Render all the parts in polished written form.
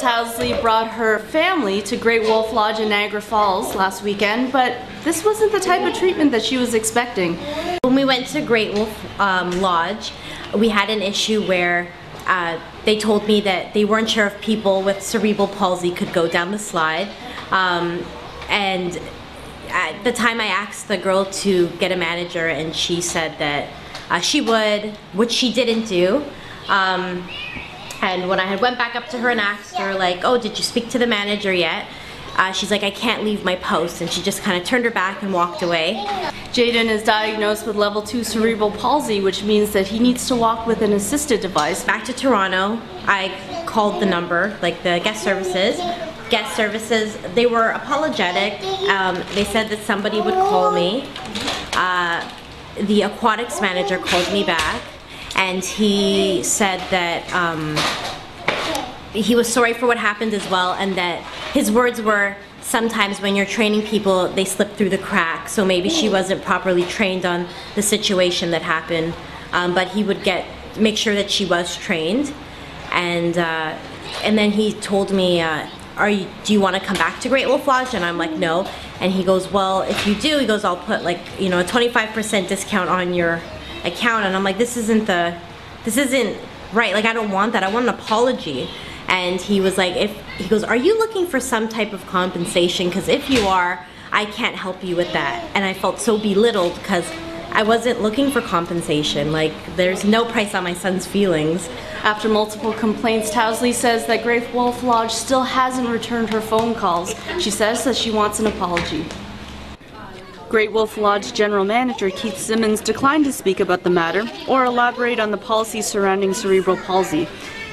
Towsley brought her family to Great Wolf Lodge in Niagara Falls last weekend, but this wasn't the type of treatment that she was expecting. When we went to Great Wolf Lodge, we had an issue where they told me that they weren't sure if people with cerebral palsy could go down the slide. And at the time I asked the girl to get a manager, and she said that she would, which she didn't do. And when I had went back up to her and asked her, like, oh, did you speak to the manager yet? She's like, I can't leave my post, and she just kind of turned her back and walked away. Jaden is diagnosed with level 2 cerebral palsy, which means that he needs to walk with an assisted device. Back to Toronto, I called the number, like the guest services. Guest services, they were apologetic. They said that somebody would call me. The aquatics manager called me back, and he said that he was sorry for what happened as well, and that his words were, sometimes when you're training people, they slip through the cracks, so maybe she wasn't properly trained on the situation that happened, but he would make sure that she was trained. And then he told me, do you want to come back to Great Wolf Lodge? And I'm like, no. And he goes, well, if you do, he goes, I'll put, like, you know, a 25% discount on your account. And I'm like, this isn't right. Like, I don't want that. I want an apology. And he was like, he goes, are you looking for some type of compensation? Because if you are, I can't help you with that. And I felt so belittled because I wasn't looking for compensation. Like, there's no price on my son's feelings. After multiple complaints, Towsley says that Great Wolf Lodge still hasn't returned her phone calls. She says that she wants an apology. Great Wolf Lodge General Manager Keith Simmons declined to speak about the matter or elaborate on the policy surrounding cerebral palsy.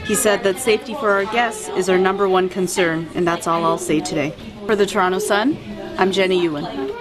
He said that safety for our guests is our #1 concern, and that's all I'll say today. For the Toronto Sun, I'm Jenny Ewan.